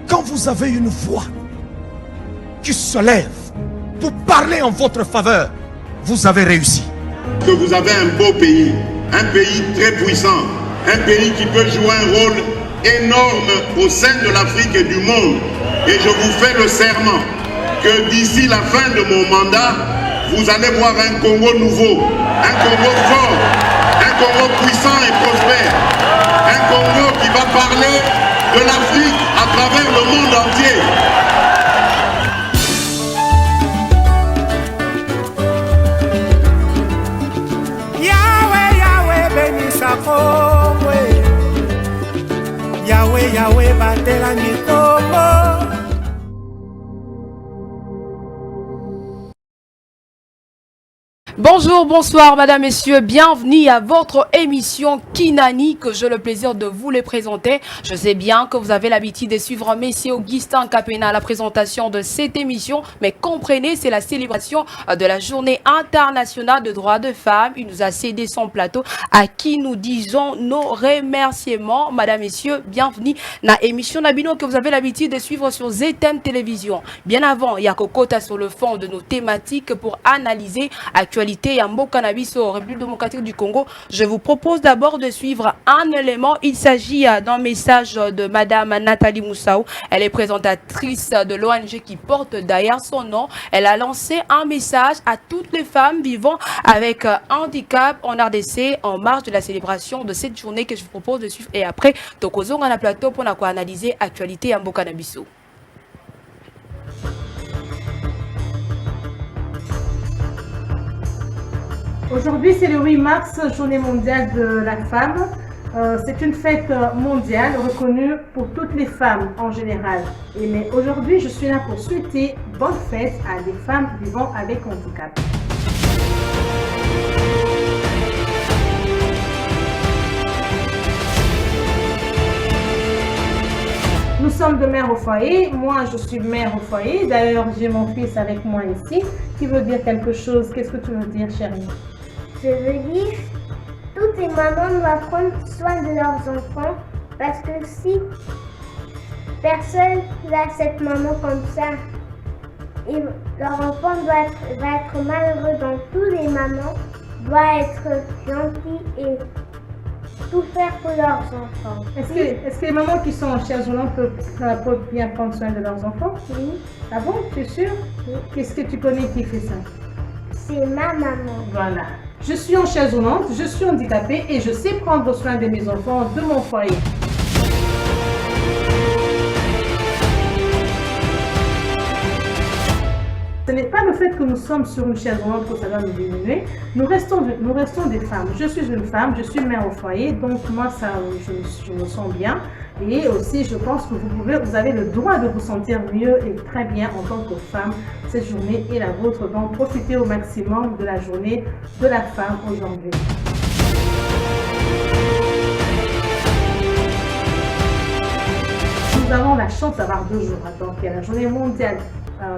Quand vous avez une voix qui se lève pour parler en votre faveur, vous avez réussi. Que vous avez un beau pays, un pays très puissant, un pays qui peut jouer un rôle énorme au sein de l'Afrique et du monde. Et je vous fais le serment que d'ici la fin de mon mandat, vous allez voir un Congo nouveau, un Congo fort, un Congo puissant et prospère, un Congo qui va parler de l'Afrique à travers le monde entier. Yahweh, Yahweh, bénissa Congo. Yahweh, Yahweh, batela Congo. Bonjour, bonsoir, madame, messieurs, bienvenue à votre émission Kinani, que j'ai le plaisir de vous les présenter. Je sais bien que vous avez l'habitude de suivre Messie Augustin Capena à la présentation de cette émission, mais comprenez, c'est la célébration de la journée internationale de droits de femmes. Il nous a cédé son plateau, à qui nous disons nos remerciements. Madame, messieurs, bienvenue dans l'émission Nabino que vous avez l'habitude de suivre sur ZTM Télévision. Bien avant, il y a Kokota sur le fond de nos thématiques pour analyser actualité Yambo Cannabis au République démocratique du Congo. Je vous propose d'abord de suivre un élément. Il s'agit d'un message de madame Nathalie Moussaou. Elle est présentatrice de l'ONG qui porte d'ailleurs son nom. Elle a lancé un message à toutes les femmes vivant avec handicap en RDC en marge de la célébration de cette journée que je vous propose de suivre. Et après, Tokozong à la plateau pour analyser actualité Yambo Cannabis. Aujourd'hui, c'est le 8 mars, journée mondiale de la femme. C'est une fête mondiale reconnue pour toutes les femmes en général. Mais aujourd'hui, je suis là pour souhaiter bonne fête à des femmes vivant avec handicap. Nous sommes de mère au foyer. Moi, je suis mère au foyer. D'ailleurs, j'ai mon fils avec moi ici qui veut dire quelque chose. Qu'est-ce que tu veux dire, chérie? Je veux dire, toutes les mamans doivent prendre soin de leurs enfants parce que si personne n'a cette maman comme ça, et leur enfant va être malheureux. Donc tous les mamans doivent être gentils et tout faire pour leurs enfants. Est-ce que les mamans qui sont en chaise roulante peuvent bien prendre soin de leurs enfants? Oui. Ah bon, tu es sûre? Oui. Qu'est-ce que tu connais qui fait ça? C'est ma maman. Voilà. Je suis en chaise roulante, je suis handicapée et je sais prendre soin de mes enfants, de mon foyer. Ce n'est pas le fait que nous sommes sur une chaise roulante que ça va nous diminuer. Nous restons des femmes. Je suis une femme, je suis mère au foyer, donc moi, je me sens bien. Et aussi, je pense que vous avez le droit de vous sentir mieux et très bien en tant que femme. Cette journée est la vôtre, donc profitez au maximum de la journée de la femme aujourd'hui. Nous avons la chance d'avoir 2 jours. Donc, il y a la journée mondiale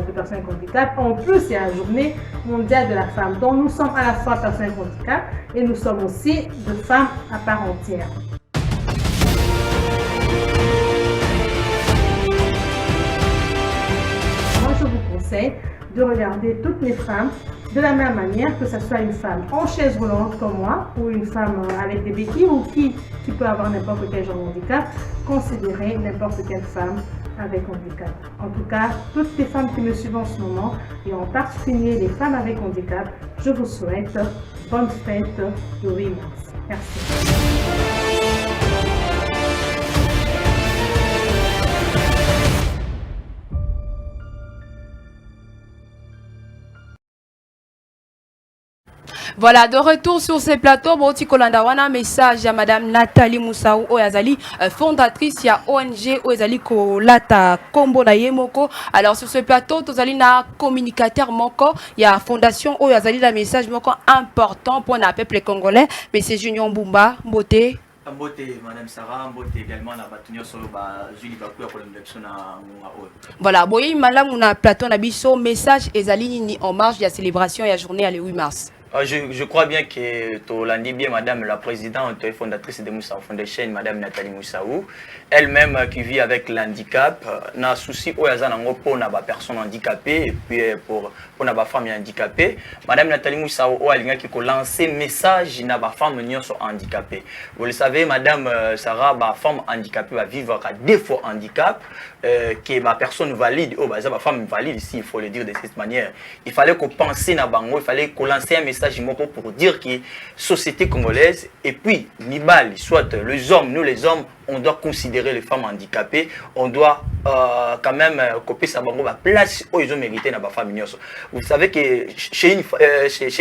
de personnes avec handicap. En plus, il y a la journée mondiale de la femme. Donc, nous sommes à la fois personnes avec handicap et nous sommes aussi de femmes à part entière. Moi, je vous conseille de regarder toutes les femmes de la même manière, que ce soit une femme en chaise roulante comme moi ou une femme avec des béquilles ou qui peut avoir n'importe quel genre de handicap. Considérez n'importe quelle femme avec handicap. En tout cas, toutes les femmes qui me suivent en ce moment et en particulier les femmes avec handicap, je vous souhaite bonne fête le 8 mars. Merci. Voilà, de retour sur ces plateaux, Boti Kolandawana, message à madame Nathalie Moussaou Oyazali, fondatrice ya ONG Oyazali Kolata Kombo na Yemoko. Alors sur ce plateau, tozali na communicateur moko, il y a fondation Oyazali la message moko important pour le peuple congolais, mais c'est Junior Mbumba, Mbote. Mbote, madame Sarah, Mbote également na batunyo sur Julie Bakou pour l'introduction na voilà, boye malamu na plateau na biso message ezali ni en marge de la célébration et la journée le 8 mars. Je crois bien que tu l'as dit bien, Madame la Présidente et fondatrice de Moussa Foundation, Madame Nathalie Moussaou, elle-même qui vit avec l'handicap, n'a souci pour les personnes handicapées et puis pour les femmes handicapées. Madame Nathalie Moussaou a lancé un message à les femmes handicapées. Vous le savez, Madame Sarah, les femmes handicapées va vivre à défaut handicap, que les personnes valides, les femmes valides ici, il faut le dire de cette manière. Il fallait qu'on pense à Bango, il fallait qu'on lance un message pour dire que la société congolaise et puis Nibal, soit les hommes, nous les hommes, on doit considérer les femmes handicapées, on doit quand même copier sa place où ils ont mérité dans la famille. Vous savez que chez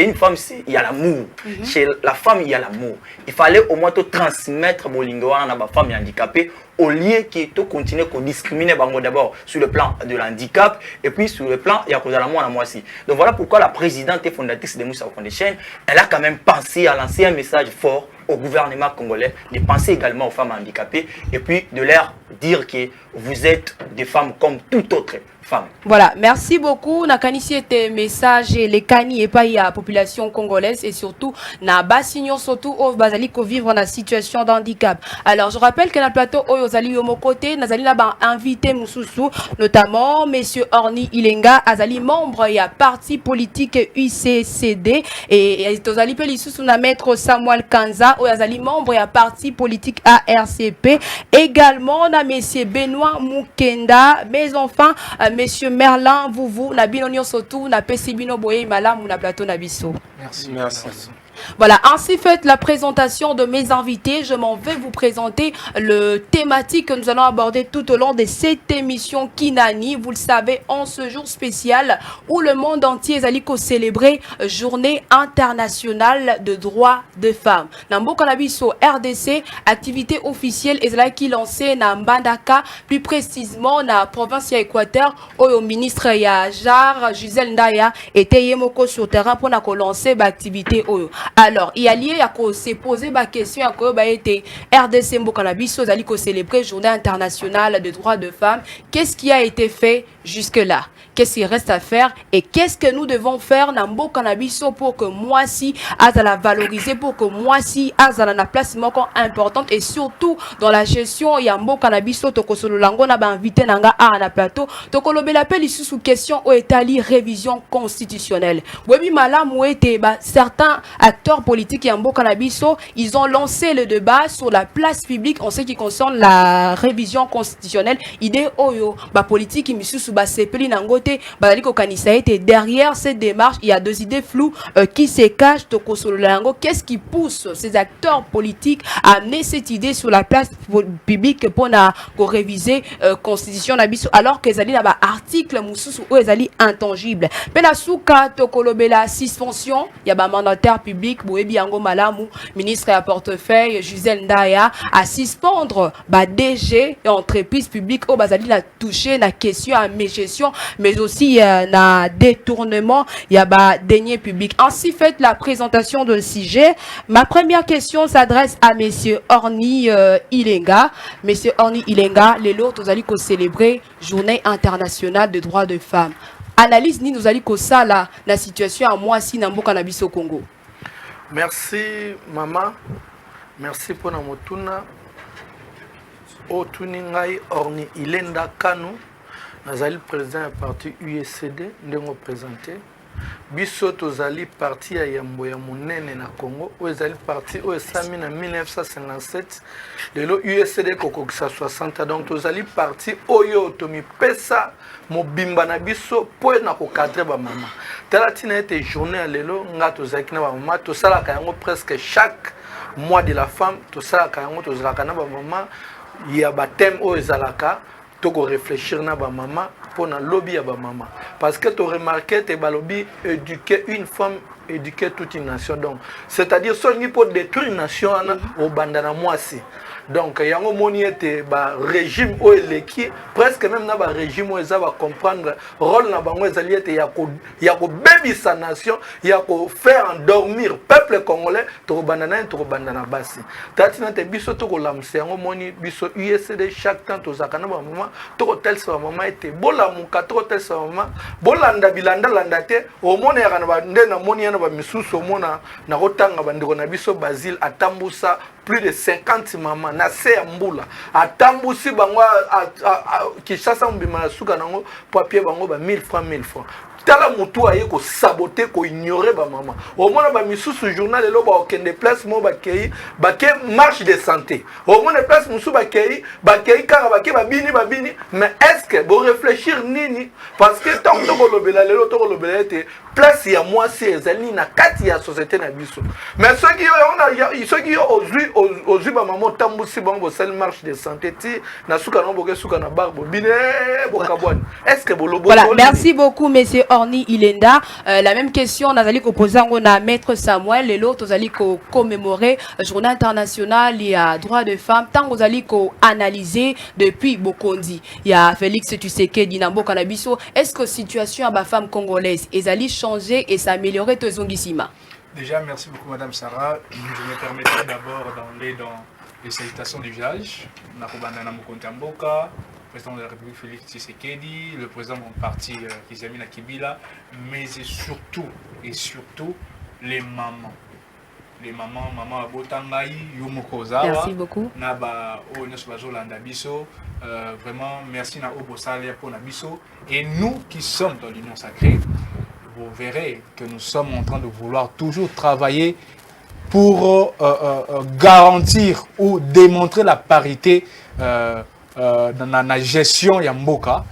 une femme, il y a l'amour. Chez la femme, il y a l'amour. Il fallait au moins transmettre Bolingoa dans la femme handicapée au lieu que continuer à discriminer d'abord sur le plan de l'handicap et puis sur le plan il y a cause de l'amour à moi aussi. Donc voilà pourquoi la présidente et fondatrice de Moussa Foundation, elle a quand même pensé à lancer un message fort au gouvernement congolais, de penser également aux femmes handicapées et puis de leur dire que vous êtes des femmes comme toute autre femme. Voilà, merci beaucoup. Nakanisi était message les kani et pas la population congolaise et surtout na basignon surtout au bazali ko vivre dans situation d'handicap. Alors je rappelle que dans le plateau Oyozali Yomo côté nazali là ba invité Moussoussou notamment monsieur Orni Ilenga azali membre ya parti politique UCCD et tozali pe lisusu na maître Samuel Kanza oyazali membre ya parti politique ARCP également na monsieur Benoît Mukenda mes enfants Monsieur Merlin, vous, na binonio sotou, na pesibino boye malam ou na plateau nabiso. Merci. Voilà, ainsi fait la présentation de mes invités. Je m'en vais vous présenter le thématique que nous allons aborder tout au long de cette émission Kinani. Vous le savez, en ce jour spécial où le monde entier est célébrer Journée internationale de droits de femmes. Nambo Kanabiso RDC, activité officielle est qui lancée na Mbandaka, plus précisément na province ya Équateur, où le ministre ya Jar Gisèle Ndaya était yemoko sur terrain pour na lancer l'activité oyo. Alors, il y a lié à se poser ma question à quoi été RDC Mbokanabiso zali ko célébrer Journée internationale des droits de femmes. Qu'est-ce qui a été fait jusque-là? Qu'est-ce qu'il reste à faire et qu'est-ce que nous devons faire dans Mbokanabiso pour que moi si azala valoriser, pour que moi si azala na place importante et surtout dans la gestion ya Mbokanabiso tokosolo lango na ba invité nanga a na plateau tokolobe l'appel ici sous question au étali révision constitutionnelle. Webi malam ou été certains acteurs politiques ya Mbokanabiso, ils ont lancé le débat sur la place publique en ce qui concerne la révision constitutionnelle. Idée oyo ba politique misusu ba sepeli nangote derrière cette démarche, il y a deux idées floues qui se cachent. Qu'est-ce qui pousse ces acteurs politiques à amener cette idée sur la place publique pour réviser la Constitution alors que les articles intangibles. La suspension, il y a un mandataire public, ministre à portefeuille, Gisèle Ndaya, à suspendre DG et entreprise publique au touché la question à mes gestions, mais aussi na détournement, il y a deniers publics. Ainsi fait la présentation de sujet. Ma première question s'adresse à monsieur Orni Ilenga. Monsieur Orni Ilenga, les lots nous allons célébrer Journée internationale des droits de femmes. Analyse ni nous allons ça la situation à moi si nambo cannabis au Congo. Merci maman. Merci pour notre motuna. Otuningai Orni Ilenda Kanu. Nazali président du parti USCD, nous présenté. Biso tozali parti ya Yambo ya Munene na Congo, ozali parti osami na 1957. Lelo USCD kokokisa 60, donc tozali parti oyo tomi pesa mobimba na biso po na ko cadrer ba mama. Talatina était journée lelo nga tozaki na ba mama, tosala yango presque chaque mois de la femme, tosala yango tozala na ba mama, ya ba thème o ezalaka. Tu dois réfléchir na ba maman pour na lobby ya ba maman parce que tu remarqué te ba lobby éduquer une femme éduquer toute une nation donc c'est-à-dire soki pour détruire une nation au bandana moi si Donc yango moni ete ba régime o eleki presque même na ba régime o eza ba comprendre rôle na bango ezali ete ya ko bebisa nation ya ko faire endormir peuple congolais to bandana to bandana basi tati na te biso to ko lamse yango moni biso USD chaque temps to zakana ba moment to ko tel sa moment ete bola mu 4 tel sa moment bolanda bilanda landa te o mona ya kana ba nde na moni ya na ba misusu o mona na kotanga bandeko na biso Basile atambusa plus de 50 mamans na se ya mbula atambusi bango Kinshasa mbima na suka nango papier bango ba 1000 francs tala mutu aye ko saboter ko ignorer ba maman au moins ba misusu journal elo ba okende place mo ba kei marche de santé au moins place musu ba kei kaka ba bini mais est-ce que bo réfléchir nini parce que tant to kolobela lelo to kolobela te place ya moi c'est ezali na kati ya société na biso mais ceux qui aujourd'hui ba maman tambusi bango bo sel marche de santé ti na suka no boke suka na barbo bine bokabwana est-ce que bo lobo voilà merci beaucoup monsieur Orni Ilenda. La même question, Nazali ko poser à Maître Samuel et l'autre, Nazali ko commémorer Journée internationale, il y a droit de femmes, tant Nazali ko analyser depuis Bokondi. Il y a Félix Tshisekedi Nambo Kanabiso. Est-ce que la situation à la femme congolaise est allée changer et s'améliorer tout Zongisima? Déjà, merci beaucoup Madame Sarah. Je me permettrai d'abord d'aller dans les salutations du village. Nakobandana Mukontamboka, président de la République Félix Tshisekedi, le président de mon parti Kizamina Kibila, mais surtout les mamans. Les mamans, maman Abotangaï, Yomoko Zawa. Merci beaucoup. Naba Onesbazo Landabiso. Vraiment, merci na Obosalia pour Nabiso. Et nous qui sommes dans l'Union sacrée, vous verrez que nous sommes en train de vouloir toujours travailler pour garantir ou démontrer la parité dans la gestion Yamboka.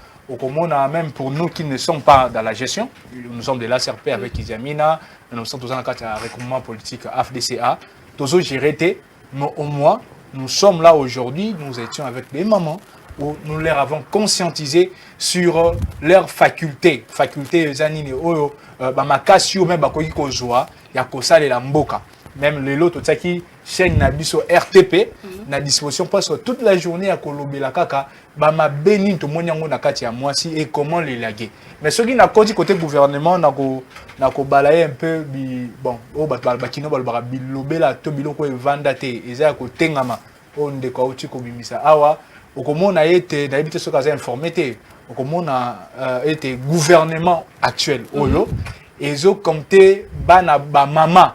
Même pour nous qui ne sommes pas dans la gestion, nous sommes de l'ACRP avec Iziamina, nous sommes tous dans le recoupement politique AFDCA, tous gérer, mais au moins nous sommes là aujourd'hui, nous étions avec les mamans où nous leur avons conscientisé sur leurs facultés zanini oyo bamakasi même bakoki kozwa ya kosalela mboka. Même les lots qui chaîne Nabiso RTP na disposition presque toute la journée à kolobela kaka ba ma béni to monyango na kati ya mwasi et comment les laguer. Mais ce qui n'a pas dit côté gouvernement na ko balayer un peu bon o ba kino ba bilobela to biloko e vandate eza ko tengama o ndeko auti ko bimisa awa okomona ete na ebite soka za informé te okomona ete gouvernement actuel oyo ezo compter bana ba mama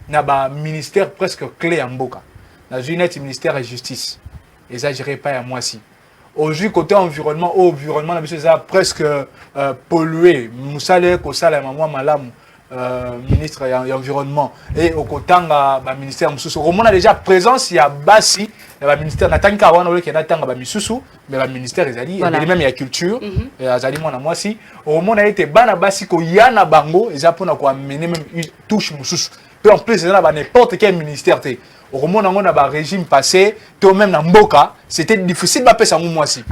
na ba ministère presque clé en mboka na unité ministère de justice exagéré pas à moi si aujourd'hui côté environnement na biso ça presque pollué musale ko sala mama malamu ministre de l'environnement et au kotanga ba ministère mususu on a déjà présence il y a basi ba ministère na tanka wana ole na tanga ba misusu mais ba ministère ezali et même il y a culture et azali mona moi si au monde a été bana basi ko yana bango eza pona ko amener même touche mususu. En plus, n'importe quel ministère, au moment où on a un régime passé, même dans Mboka, c'était difficile de passer à moi aussi.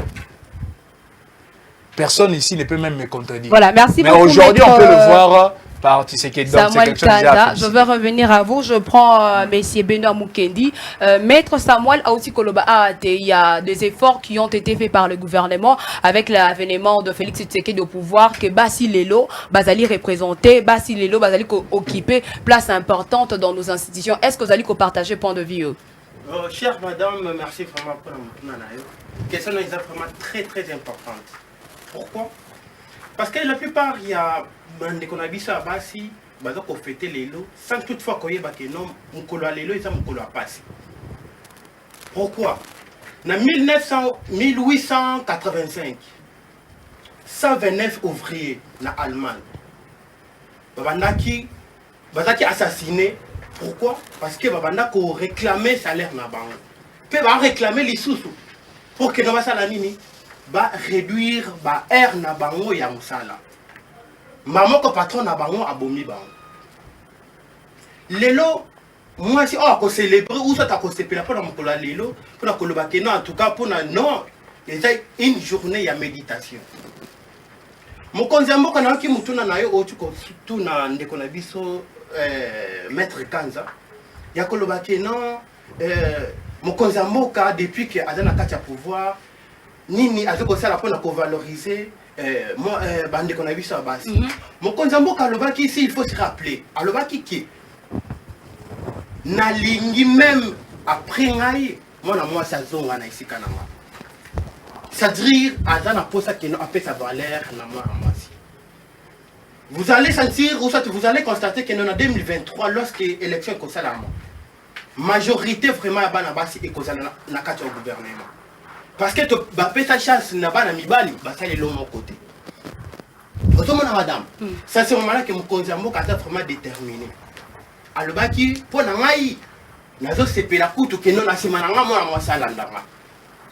Personne ici ne peut même me contredire. Voilà, merci mais beaucoup. Mais aujourd'hui, on peut le voir par Tshisekedi. Samuel Kanda, je vais revenir à vous. Je prends Messieurs Benoît Mukendi. Maître Samuel Aouti Koloba, il y a des efforts qui ont été faits par le gouvernement avec l'avènement de Félix Tshisekedi au pouvoir, que Bassi Lelo, Bazali représenté, Bassi Lelo, Bazali occupé place importante dans nos institutions. Est-ce que vous allez partager point de vue? Chère madame, merci vraiment pour la question est vraiment très très importante. Pourquoi? Parce que la plupart, il y a des connaissances à Bassi, qu'on fêter les lots, sans toutefois qu'on y ait que non, mon colo à l'élo et ça mon colo à passer. Pourquoi? En 1885, 129 ouvriers en Allemagne, Babandaki assassiné. Pourquoi? Parce que Babandaki réclamait salaire na banque. Puis va réclamer les sous pour que nous la nini va réduire ba air na bango ya musala. Maman ko patron na bango abomi bango. Lelo moi si on célébrer ou ça ta ko sepela pour mon kola lelo pour na koloba que non en tout cas pour na non déjà une journée ya méditation. Mon konzambo kana ki mutuna na yo otu ko tuna ndeko na biso maître Kanza ya koloba que non mokonzi ya mboka depuis que aza na kati ya pouvoir nini azokosala mpona kovaloriser bandeko na biso ya basi mokonzi ya mboka alobaki ici il faut se rappeler alobaki ke nalingi même après ngai mwana mwasi azonga na esika na nga c'est-à-dire aza na posa keno apesa valeur na mwana mwasi. Vous allez sentir ou soit vous allez constater que en 2023 lorsque l'élection est consalama majorité vraiment ya bana basi ekozala na kati ya gouvernement parce que to bapesa chance na bana mibali basali lo mon côté otomona madame ça c'est moment là que mokonzi ya mboka aza vraiment déterminé alobaki mpo na ngai nazosepela kutu keno na nsima na nga mwana mwasi alandanga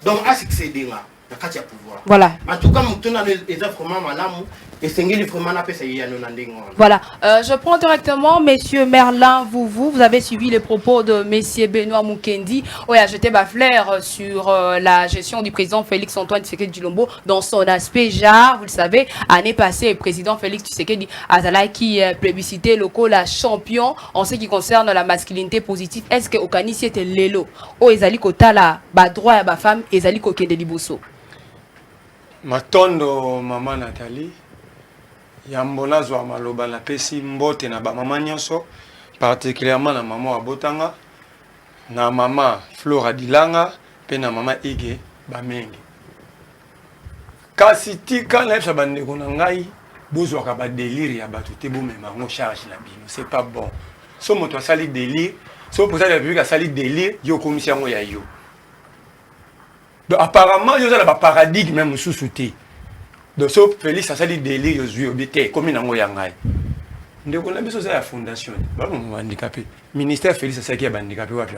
donc asuccéder nga na kati ya pouvoir. Voilà. En tout cas mutuna eza vraiment malamu esengeli vraiment na pesa yano na ndenge wana. Voilà, je prends directement Monsieur Merlin vous avez suivi les propos de Monsieur Benoît Mukendi. Oui, a jeté flair sur la gestion du président Félix Antoine Tshisekedi Tshilombo dans son aspect genre. Vous le savez, année passée, le président Félix Tshisekedi Azala qui plébiscité locaux la champion en ce qui concerne la masculinité positive. Est-ce que Okanisi était l'élo? O ezali kotala ba droit ya ba femme ezali kokende liboso. Matondo maman Nathalie. Yambona zwa maloba na pesi mbote na ba mama nyonso particulièrement na maman Abotanga na mama Flora Dilanga pe na mama Ige Bamenge kasi tika na yebisa bandeko na ngai bozwaka ba délire ya bato te bomema ngo charge na bino c'est pas bon so moto asali délire so pour ça la public asali délire yo komisi yango ya yo donc apparemment yo za ba paradigme même sous te. Donc, so Félix a sali délire aux yeux, comme il a ngoyangai. Ndeko na biso za ya fondation. Ba mo handicapé. Ministère Félix a saki ya handicapé wapi.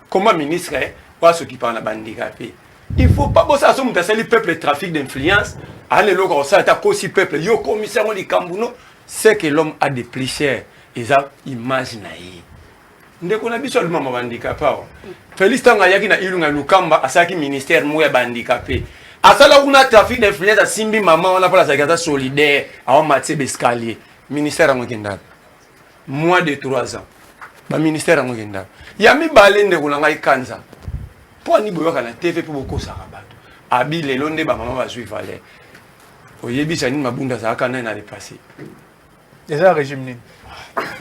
Comment ministre wa s'occuper na handicapé. Il faut pas bosser à ce monde sali peuple trafic d'influence. Allez loko ça ta kosi peuple yo commissaire li kambuno, c'est que l'homme a des plus chers et ça image naïe. Ndeko na biso aluma handicapé. Félix tanga yaki na ilunga lukamba asaki ministère moya handicapé. Asala kuna trafic d'influence a simbi maman on a pas la secrétaire solidaire a on matse escalier. Ministère a ngenda. Moins de 3 ans. Ba ministère a ngenda. Ya mi balende kuna ngai kanza. Po ni boyoka na TV po boko sarabato. Abi lelo nde ba maman ba zui valeur. Oyebisa ni mabunda za kana na dépassé. Déjà régime ni.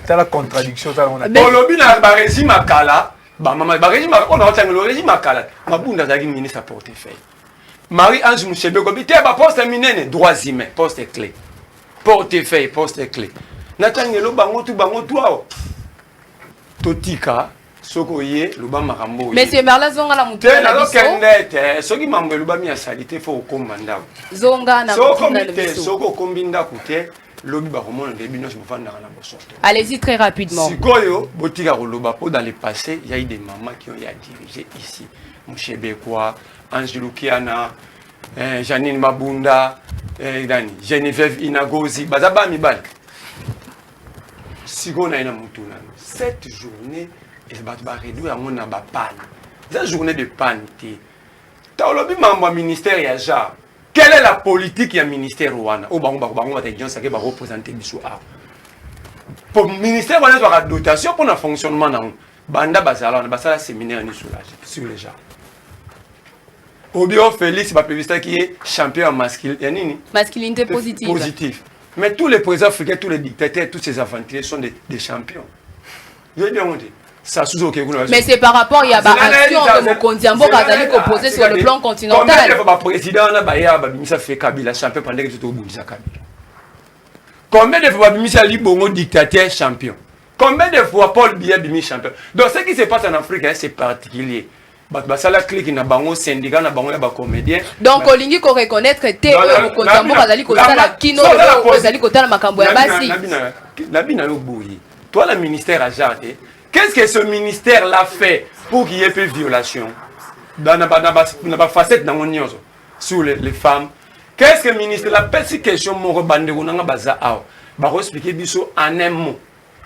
C'est la contradiction ça on a. Bolobi na ba régime akala. Bah maman, bah régime, on a entendu le régime à Kalat. Ma bunda zagi ministre à portefeuille. Marie-Ange Mouchebe Gobi, t'es pas poste minene, droits humains, poste clé. Portefeuille, poste clé. Natangelo bango tu wa. Totika, sokoye, luba marambo. Monsieur Merlin zonga la mutu. Na lo kendete, soki mambo luba mi asalite fo okombanda. Zonga na mutu na biso. Soko kombinda kute. Allez-y très rapidement. Sikoyo, botika roloba po dans le passé, il y a eu des mamans qui ont dirigé ici. Mouchebe Kwa, Angelou Kiana, Janine Mabunda, Geneviève Inagozi, Bazaba Mibal. Sikoyo na ina mutuna. Cette journée, il va réduire à mon panne. Cette journée de panne. Taolobi mambo ministère ya ja. Quelle est la politique du ministère Rwanda? Au bango va représenter biso a. Pour le ministère on a une dotation pour le fonctionnement na banda bazala na basala séminaire ni sur les gens. Obio Félix va publicité qui est champion masculin, y a nini? Masculinité positive. Positive. Mais tous les présidents africains, tous les dictateurs, tous ces aventuriers sont des champions. Je bien dit. Mais c'est par rapport à l'action de Mokonzi Mboka Azali opposé sur le plan continental. Combien de fois le président a fait Kabila champion pendant que tout le monde a Kabila? Combien de fois Bimisa Libongo dictateur champion? Combien de fois Paul Biya Bimi champion? Donc ce qui se passe en Afrique, c'est particulier. Basala clique na bango syndicat na bango ya ba comédien. Donc olingi ko reconnaître te Mokonzi Mboka Azali ko sala kino Azali ko tala makambo ya basi. Labina yo boyi. Toi le ministère a jarté. Qu'est-ce que ce ministère l'a fait pour qu'il y ait plus de violations dans la facette sur les femmes? Qu'est-ce que le ministère l'a fait? Si question mon rebande on a baza a, expliquer biso en un mot.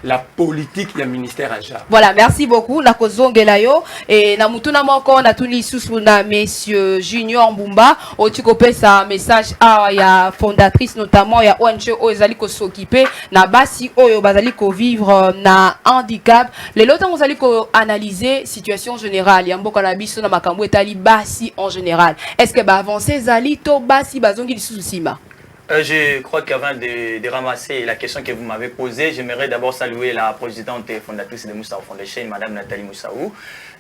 la politique du ministère à Jacques. Voilà, merci beaucoup. Na kozongelayo et na mutuna moko na tuni susu na monsieur Junior Mbumba au tukopé sa message à ya fondatrice notamment ya ONG Ozali ko s'occuper na basi oyo bazali ko vivre na handicap. Les lots vous allez ko analyser situation générale ya mboka na biso na makambo etali basi en général. Est-ce que ba avancer zali to basi bazongi lisusu sima? Je crois qu'avant de ramasser la question que vous m'avez posée, j'aimerais d'abord saluer la présidente et fondatrice de Moussa Foundation, Madame Nathalie Moussaou.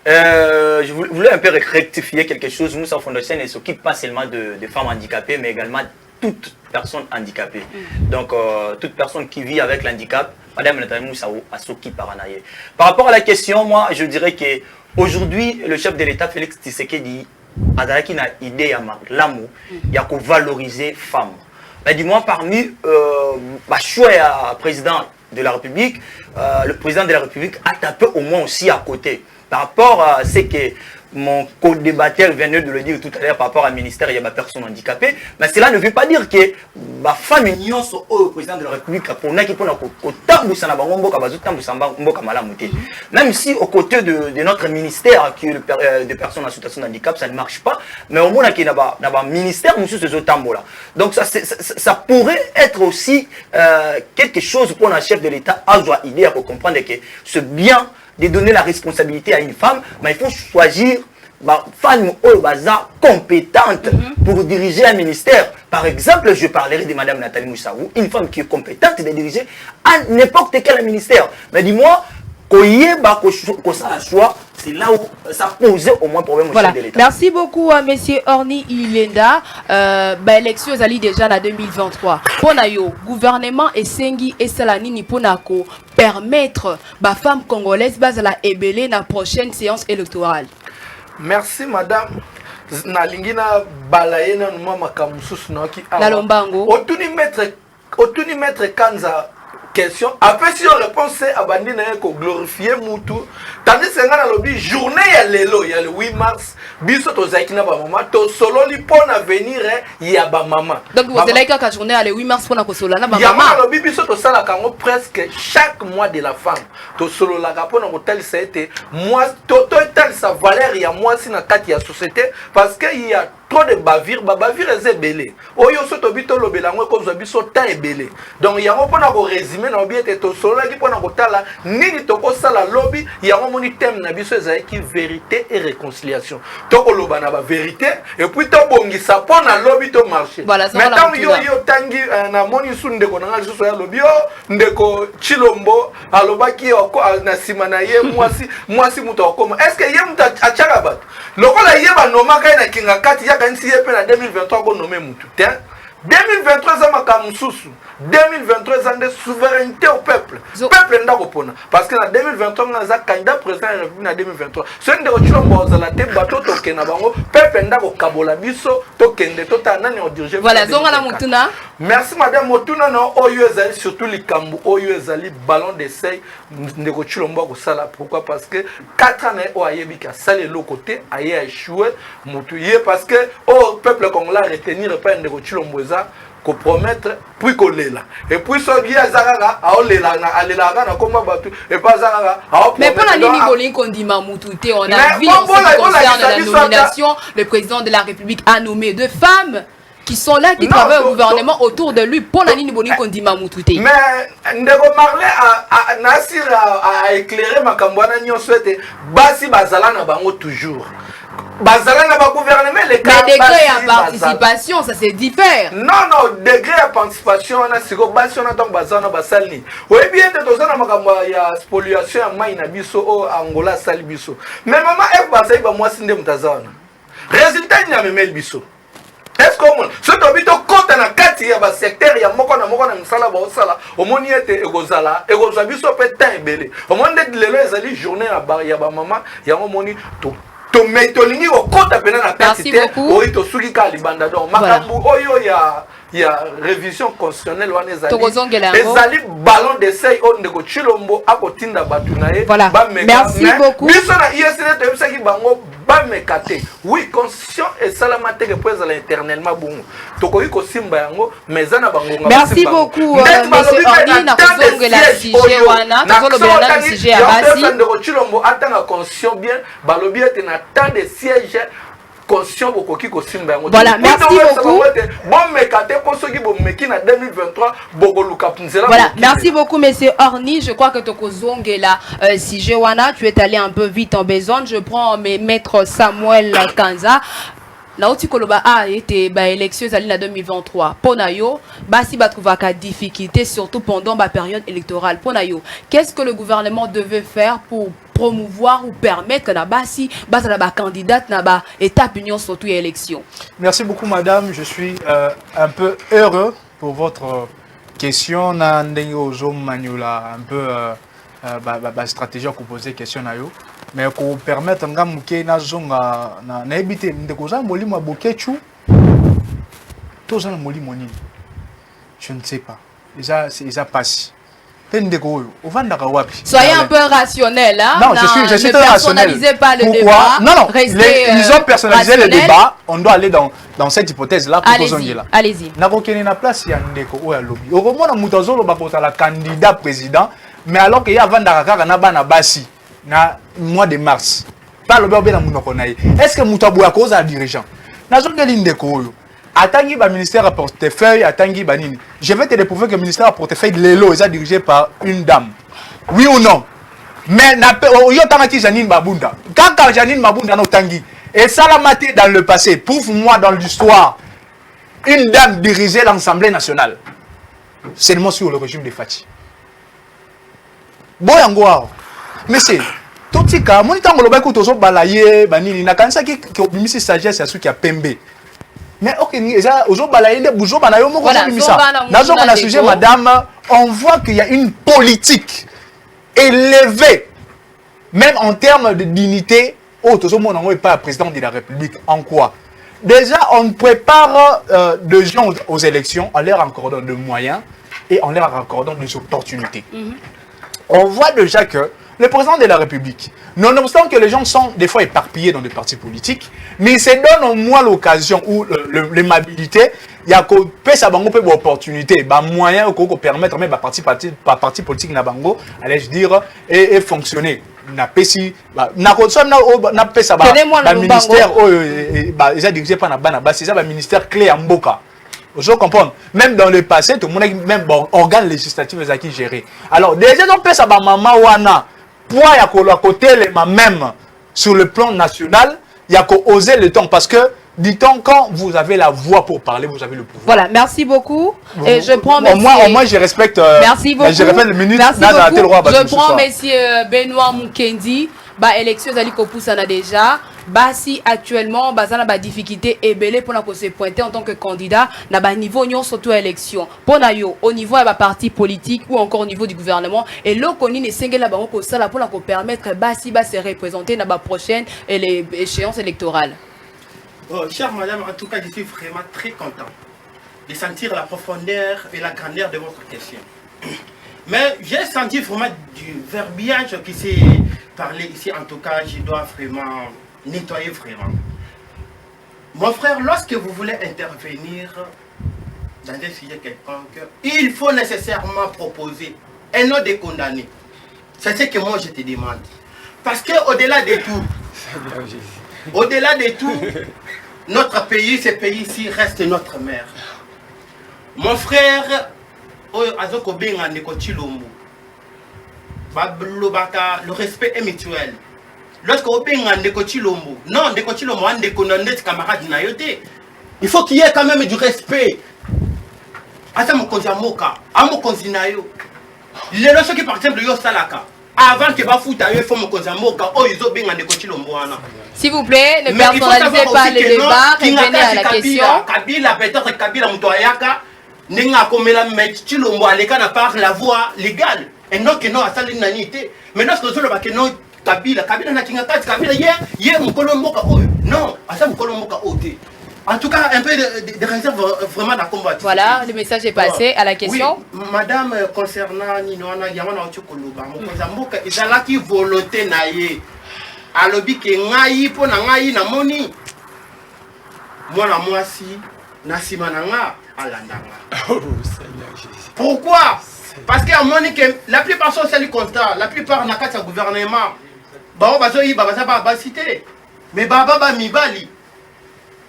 Je voulais un peu rectifier quelque chose. Moussa Foundation ne s'occupe pas seulement de femmes handicapées, mais également toute personne handicapée. Donc, toute personne qui vit avec l'handicap, Madame Nathalie Moussaou s'occupe par Anaye. Par rapport à la question, moi, je dirais qu'aujourd'hui, le chef de l'État, Félix Tshisekedi, a une idée à l'amour, il y a qu'à valoriser les femmes. Mais dis-moi, parmi le président de la République, le président de la République a tapé au moins aussi à côté. Par rapport à ce que mon co-débatteur vient de le dire tout à l'heure par rapport au ministère, il y a des personnes handicapées. Mais cela ne veut pas dire que la femme union sont au président de la République pour même si aux côtés de notre ministère qui est de personnes en situation de handicap, ça ne marche pas, mais au moins qu'il y a un ministère monsieur ces autres là. Donc ça pourrait être aussi quelque chose pour un chef de l'État à avoir idée à comprendre que c'est bien de donner la responsabilité à une femme, mais il faut choisir une femme compétente pour diriger un ministère. Par exemple, je parlerai de Madame Nathalie Moussaou, une femme qui est compétente de diriger à n'importe quel ministère. Mais dis-moi, c'est là où ça posait au moins problème au chef de l'État. Merci beaucoup à Monsieur Orni Ilenda. L'élection est allée déjà en 2023. Pour le gouvernement et Sengi et Salanini pour permettre aux femmes congolaises de la ébélé dans la prochaine séance électorale. Merci madame. Nalingina balayena numa makamususu na ki awa. Lombango. Otuni maître Kanza question. Après si on répond c'est abandi na ko glorifier mutu. Tandis que ngana lobi journée ya lelo ya le 8 mars biso to zakina ba mama to solo li pona venir ya ba mama. Donc vous allez ka journée ya le 8 mars pona ko solo na ba mama. Ya mama lobi biso to sala kango presque chaque mois de la femme. To solo la ka pona ko tel ça été moi to tel sa valeur ya moi si na kati ya société parce que il y a trop de bavir, bavir est belé. Oyo soto bito lobelango comme ça biso ta est belé. Donc il y a un peu de résumé na bien to solo qui pona ko tala nini to ko sala lobby il y a un moni thème na biso ezali ki vérité et réconciliation. To ko loba na ba vérité et puis to bongisa pona lobby to marché. Maintenant yo tangi na moni sunde ko na ngali so ya lobby ndeko Chilombo alobaki na sima na ye mwasi muto okoma. Est-ce que ye muta achaka bat? Lokola ye ba noma kai na kinga kati ya kanisi ye pe na 2023 ko nomé mutu. 2023 za makamususu. 2023 ans de souveraineté au peuple. Peuple nda kopona parce que en 2023 on a candidat président de la République en 2023. Ce ndeko Chilombo za la te bato to kena bango peuple nda ko kabola biso to kende to tana ne diriger. Voilà, zonga la mutuna. Merci madame Motuna no oyo ezali surtout likambu oyo ezali ballon d'essai ndeko Chilombo ko sala pourquoi parce que 4 ans o ayebi ka sala le côté aye a échoué mutuye parce que au peuple congolais retenir pas ndeko Chilombo za ko promettre puis ko lela et puis so bia zakaka a lela na alela na komba batu et pas zakaka a mais pour la ligne boling kondima mututé on a vu en ce qui concerne la nomination le président de la République a nommé 2 femmes qui sont là, qui travaillent au gouvernement autour de lui pour la ligne boling kondima mututé. Mais ndeko Marley a Nasir a éclairé makambwana nyonso ete basi bazala na bango toujours. Bazala na ba gouvernement les cas. Mais degré à participation, ça c'est différent. Non, degré à participation, on a siko basi on a donc bazana basalni. Oui bien de tozana makambo ya spoliation ya mai na biso o Angola sali biso. Mais maman F basai ba mwasi nde mutazana. Résultat ni amemel biso. Est-ce que ce tobito compte na kati ya ba secteur ya moko na misala ba osala omoni ete egozala biso pe temps ebele. Omoni de lelo ezali journée ya ba mama ya omoni to tolingi okota pena na kati te oyi to suki ka libanda donc makambu oyo ya il y a révision constitutionnelle wana ezali ballon d'essai on ndeko Chilombo akotinda batu na ye voilà merci beaucoup biso na ISD toyebisaki bango bameka te oui constitution esalama te po ezala éternellement bongo tokoki kosimba yango mais eza na bangonga merci beaucoup monsieur Orly na kozongela sujet wana tozolobela na sujet ya basi ndeko Chilombo atanga constitution bien balobi ete na temps de siège conscient bokoki kosimba yango voilà merci beaucoup bon mekate po soki bo meki na 2023 bokoluka punzela voilà merci beaucoup monsieur Orly je crois que tokozongela sujet wana tu es allé un peu vite en besogne je prends mes maître Samuel Kanza nauti koloba était ba élection zali na 2023 ponayo basi ba trouvaka difficulté surtout pendant la période électorale ponayo qu'est-ce que le gouvernement devait faire pour promouvoir ou permettre que la basi la candidate na ba étape union surtout élection. Merci beaucoup madame, je suis un peu heureux pour votre question na ndengo zo manula un peu stratégie pour poser question na yo mais pour permettre ngamuke na zonga na ebité ndeko za molimo bokechu to za molimo nini je ne sais pas ils a passé. Soyez un peu rationnel, hein? Non, je suis très rationnel. Ne personnalisez pas le Pourquoi? débat. Non, non, ils ont personnalisé rationnel. le débat. On doit aller dans cette hypothèse-là. Allez-y. Allez-y. Na place ya ndeko oya lobby. Okomona mutazolo bakota la candidat président, mais alors qu'il y a vandaka na bana basi na mois de mars. Pas le bébé na munoko na ye. Est-ce que mutabu ya cause à dirigeant? Na zongeli ndeko oyo. Atangi ba ministère à portefeuille, atangi ba nini. Je vais te prouver que le ministère à portefeuille Lelo est dirigé par une dame. Oui ou non? Mais yo tamati Janine Mabunda. Quand Janine Mabunda no tangi et salamati dans le passé, prouve-moi dans l'histoire une dame dirigeait l'Assemblée nationale. Seulement sur le régime de Fati. Boyango. Mais c'est tout tika monitango loba ko tozo balaye banini na kanisa ki obimisi sagesse ya suki ya pembe. Mais ok, voilà, dans sujet, madame, on voit qu'il y a une politique élevée, même en termes de dignité. Oh, tout le monde n'est pas président de la République. En quoi? Déjà, on prépare des gens aux élections en leur accordant de moyens et en leur accordant des opportunités. On voit déjà que le président de la République, nonobstant que les gens sont des fois éparpillés dans des partis politiques, mais il se donne au moins l'occasion ou l'aimabilité, il y a qu'on peut s'abango peu d'opportunités, bah moyen qu'on permettre même parti politique na bango, allais-je dire, et fonctionner. Na pesi, na pesa ba ministère, bah ils ont dirigé par na bana, bah c'est ça ba ministère clé en boca. Je comprends. Même dans le passé, tout le monde même bon organes législatifs les qui gérer. Alors déjà on peut ça ba maman wana. Pour y a côté même sur le plan national, il y a qu'à oser le temps parce que dit-on quand vous avez la voix pour parler, vous avez le pouvoir. Voilà, merci beaucoup. Et je prends au moins je respecte. Merci beaucoup. Je respecte le ministre. Merci beaucoup. Je prends monsieur Benoît Mukendi. Bah élection zali ko poussana déjà. Bah si actuellement bazana ba difficulté et belé pour se pointer en tant que candidat na ba niveau nyon surtout élection. Pour na yo au niveau de parti politique ou encore au niveau du gouvernement et l'okoni ne sengela bango ko sala pour la ko permettre bah si ba se représenter na ba prochaine et les échéances électorales. Oh, chère madame, en tout cas, je suis vraiment très content de sentir la profondeur et la grandeur de votre question. Mais j'ai senti vraiment du verbiage qui s'est parlé ici. En tout cas, je dois vraiment nettoyer vraiment. Mon frère, lorsque vous voulez intervenir dans un sujet quelconque, il faut nécessairement proposer un nom de condamné. C'est ce que moi je te demande. Parce qu'au-delà de tout, notre pays, ce pays-ci reste notre mère. Mon frère, le respect est mutuel. Lorsque il faut qu'il y ait quand même du respect. Les lorsque par exemple yo salaka avant que bafuta yo faut me konzamoka o izo benga ndeko chilombo wana. S'il vous plaît, ne personnalisez pas le débat, revenez à la question. Kabila peut-être Kabila mutoyaka ninga komela mais chilombo aleka na par la voie légale et non que non à sali nanité. Mais lorsque zo ba que non Kabila na kinga kati Kabila ye mukolomboka o non asa mukolomboka o te. En tout cas, un peu de réserve vraiment dans le combat. Voilà, le message est passé à la question. Oui, madame, concernant Ninoana, Yamana Ochokoluba, Mokozamboka, ils ont qui volonté naïe. Alobi ke ngai po na ngai na moni. Moi si, nasima na nga, alandanga. Pourquoi? Parce que moni que la plupart sont celles constat, la plupart na kati ya gouvernement. Ba bazo yi ba cité. Mais baba mibali.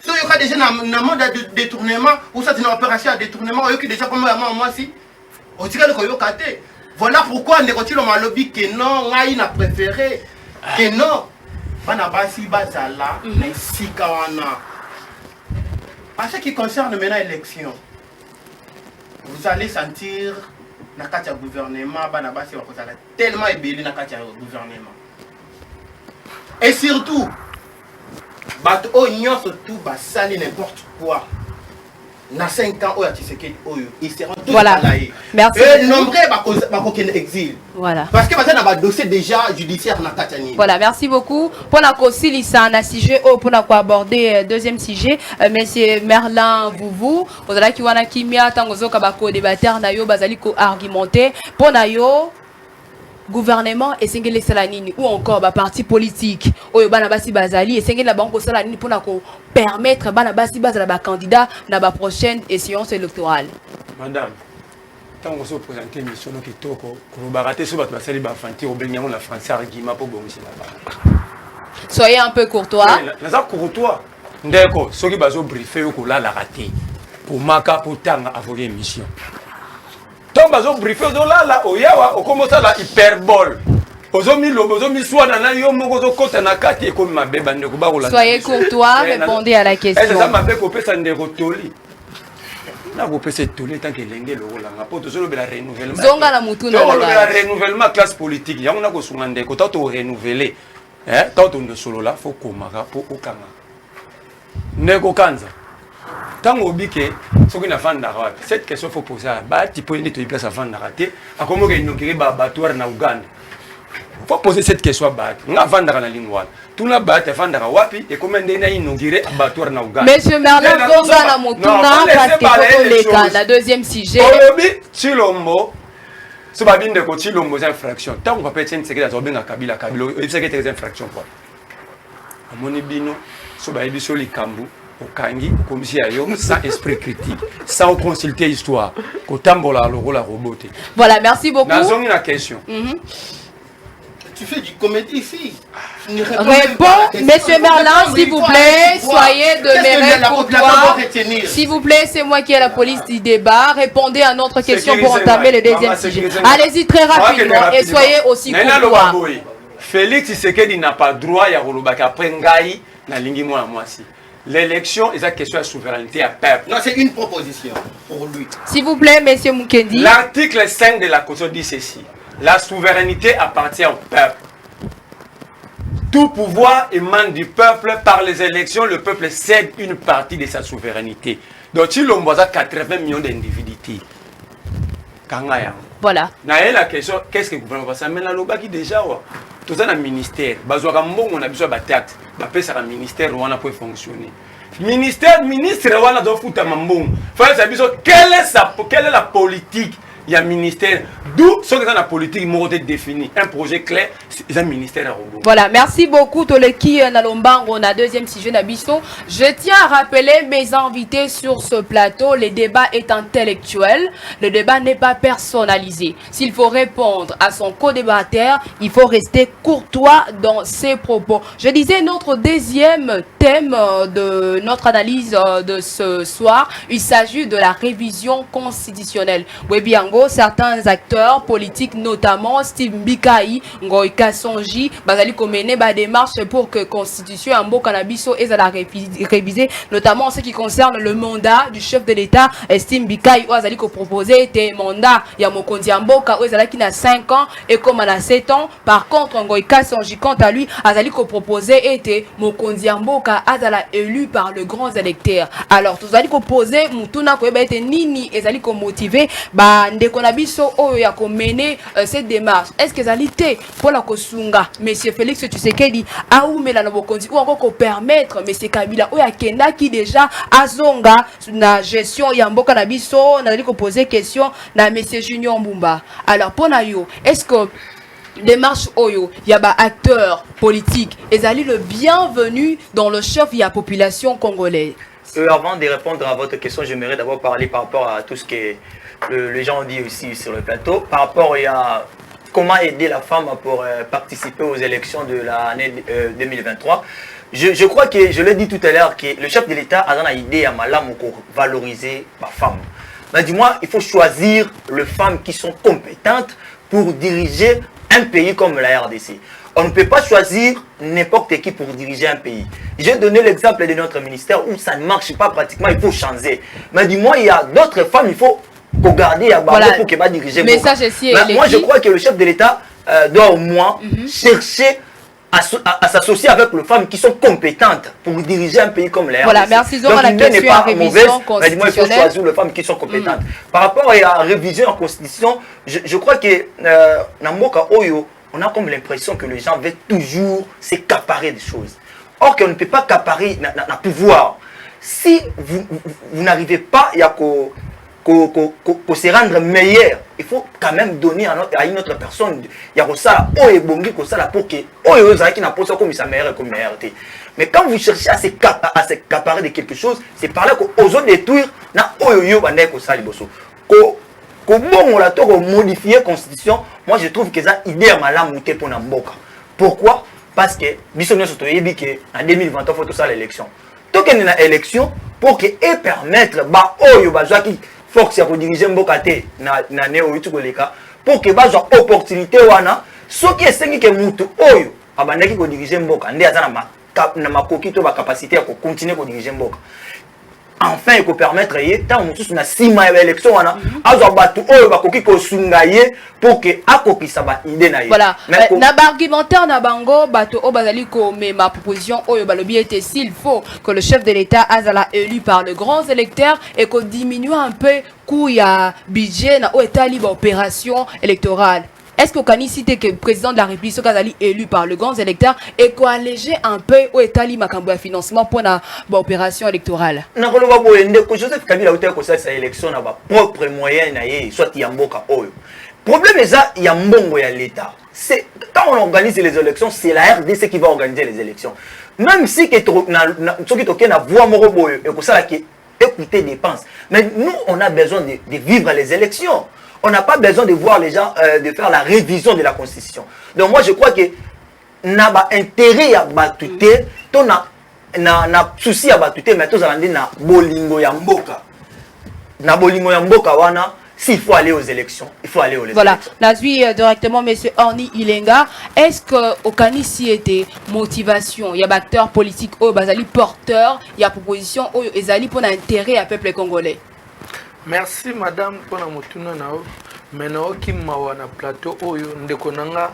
So il y a déjà un mode de détournement ou ça c'est une opération de détournement ou qui déjà comme moi si au tika le koyo kate. Voilà pourquoi on retire le lobby que non ngai na préféré que non bana basi bazala na sikawana. En ce qui concerne maintenant l'élection, vous allez sentir na kati ya gouvernement bana basi va kozala tellement ébélé na kati ya gouvernement. Et surtout bato o nyonso tout basali n'importe quoi. Na 5 ans oya Tshisekedi oyo ils seront tous salariés. Merci. Et nombreux bakoken exil. Voilà. Parce que maintenant ba dossier déjà judiciaire na katani. Voilà, merci beaucoup. Pour la cosilisa na sujet pour na aborder deuxième sujet, monsieur Merlin vous allez ki wana kimia tango zoka ba ko débatteur na yo bazali ko argumenter pour na yo gouvernement et sengele salanini ou encore ba parti politique oyo bana basi bazali et sengele la banque salanini pour na ko permettre bana basi bazala ba candidat na ba prochaine échéance électorale. Madame, tant que vous présentez une mission qui est ko baraté sur votre basali ba fanti au benyango la français argument pour bomisi là. Soyez un peu courtois. Naza courtois. Ndeko, ceux qui bazo briefer ko la raté. Pour maka pour tanga avoyer émission. Donc, bazo briefé là, oyawa, o commence la hyperbole. Soyez courtois, répondez à la question. Zonga la mutu na renouvellement classe politique. Ya on ko sungande ko tato renouveler. Tato ndo solo la faut komaka po okanga. Ndeko kanza. Tango bike soki na vanda wapi. Cette question faut poser à ba tipo ndi to place à vanda raté. Akomo ke inokiri ba batwar na Uganda. Faut poser cette question à ba. Nga vanda na lingwa. Tuna ba te vanda wapi et comment ndena inokiri batwar na Uganda. Monsieur Merlin Zonga na mutuna parce que faut les la deuxième sujet. Olobi Chilombo. So ba binde ko Chilombo c'est infraction. Tango va peut-être c'est que ça benga Kabila c'est que c'est infraction quoi. Amoni bino so ba ebiso likambu. Okangi comme si ayo sans esprit critique sans consulter l'histoire kotambola la robote. Voilà, merci beaucoup. Nazongi la question. Tu fais du comédie ici. Réponds, monsieur Merlin, s'il vous plaît, soyez de mes courtois. S'il vous plaît, c'est moi qui ai la police du débat. Répondez à notre question pour entamer le deuxième sujet. Allez-y très rapidement et soyez aussi courtois. Félix Tshisekedi n'a pas droit à Rolobaka après Ngai na lingi moi si. L'élection est une question de souveraineté à peuple. Non, c'est une proposition pour lui. S'il vous plaît, monsieur Mukendi. L'article 5 de la Constitution dit ceci. La souveraineté appartient au peuple. Tout pouvoir émane du peuple. Par les élections, le peuple cède une partie de sa souveraineté. Donc, il y a 80 millions d'individus. Voilà. La question, qu'est-ce que le gouvernement va faire? Mais là, déjà, tout ça, le ministère, on a besoin de taxe. Un ministère pour fonctionner. Ministre, on doit foutre quelle est la politique? Il y a un ministère. D'où ce que dans la politique, il défini. Un projet clair, c'est un ministère à robot. Voilà, merci beaucoup. Toleki Nalomba, on a deuxième sujet d'Abisso. Je tiens à rappeler mes invités sur ce plateau. Le débat est intellectuel. Le débat n'est pas personnalisé. S'il faut répondre à son co-débatteur, il faut rester courtois dans ses propos. Je disais notre deuxième thème de notre analyse de ce soir. Il s'agit de la révision constitutionnelle. Webiango, certains acteurs politiques, notamment Steve Mbikai, Ngoï Kassonji, bazali komene ba démarche pour que constitution en beau cannabiso et à la réviser, notamment en ce qui concerne le mandat du chef de l'État, Steve Mbikai, ou azali ko proposer des mandats ya mokonzi mboka ou azali qui na 5 ans et comme à 7 ans. Par contre, Ngoï Kassonji, quant à lui, azali ko proposer était mokonzi mboka azala élu par le grand électeur. Alors, tout azali ko poser mutuna ko eba était nini ezali ko motiver ba ndeko na biso oyo ya mener cette démarche est-ce que zalité pour la kosunga monsieur Félix Tshisekedi aoumela na bokonzi ou encore ko permettre monsieur Kabila oyo akenda qui déjà azonga na gestion ya mboka na biso na ko poser question na monsieur Junior Mbumba. Alors pour na yo est-ce que démarche oyo yaba acteurs politiques ezali le bienvenu dans le chef de la population congolaise? Avant de répondre à votre question, j'aimerais d'abord parler par rapport à tout ce que les gens ont dit aussi sur le plateau, par rapport à comment aider la femme pour participer aux élections de l'année 2023. Je crois que, je l'ai dit tout à l'heure, que le chef de l'État a une idée à Malam pour valoriser la femme. Mais dis-moi, il faut choisir les femmes qui sont compétentes pour diriger un pays comme la RDC. On ne peut pas choisir n'importe qui pour diriger un pays. J'ai donné l'exemple de notre ministère où ça ne marche pas pratiquement, il faut changer. Mais dis-moi, il y a d'autres femmes, il faut garder à Babo pour qu'elle va diriger. Mais ça, moi, je crois que le chef de l'État doit au moins chercher à s'associer avec les femmes qui sont compétentes pour diriger un pays comme la RDC. Voilà, merci. Donc, l'idée n'est pas mauvaise, mais dis-moi, il faut choisir les femmes qui sont compétentes. Par rapport à la révision en constitution, je crois que Namoka Oyo, on a comme l'impression que les gens veulent toujours s'accaparer des choses. Or qu'on ne peut pas accaparer le pouvoir. Si vous n'arrivez pas à se rendre meilleur, il faut quand même donner à une autre personne. Il y a ça, pour que mais quand vous cherchez à s'accaparer de quelque chose, c'est par là qu'aux autres détruire, pour modifier la constitution, moi je trouve que ça idée à malam mouté pour Namboka. Pourquoi? Parce que Bissonio Sotoyebi que en 2020 il faut tout ça l'élection. Donc il y a une élection pour que et permettre ba oyo bazwa qui force ya diriger Mboka te na neo yutukoleka pour que bazwa opportunité wana ce qui est sengi que mutu oyo abandaki ko diriger Mboka ndé aza na makoki to ba capacité ya ko continuer ko diriger Mboka. Enfin, il faut permettre tant que na sima élection wana azo batu oyo bakoki ko sungaye pour que akokisa ba idée na ye. Voilà. Na argumentaire na bango bato o bazali ko mais ma proposition oyo balobi était s'il faut que le chef de l'État azala élu par les grands électeurs et qu'on diminue un peu coût ya budget na o etali ba opération électorale. Est-ce que vous cité que le président de la République soit élu par le grand électeur et qu'on alléger un peu au état de financement pour l'opération électorale? Joseph Kabila a sa élection na propre moyen soit Yamboka Oyo. Le problème est ça, il y a mbongo ya l'État. C'est quand on organise les élections, c'est la RDC qui va organiser les élections. Même si que ceux qui na voix morobo et que ça qui écouter dépenses. Mais nous on a besoin de vivre les élections. On n'a pas besoin de voir les gens, de faire la révision de la Constitution. Donc moi je crois que n'a pas intérêt à battuter, na souci à battuter, mais tous allons dire na bolingo ya mboka. Na bolingo ya mboka wana, s'il faut aller aux élections, il faut aller aux élections. Voilà, la suite directement monsieur Orni Ilenga, est-ce que au Kanisi était motivation, il y a acteurs politiques au bazali porteur, il y a proposition au ezali pour l'intérêt à peuple congolais? Merci madame pour la motuna nao maintenant qui mawa na plateau oyo ndeko nanga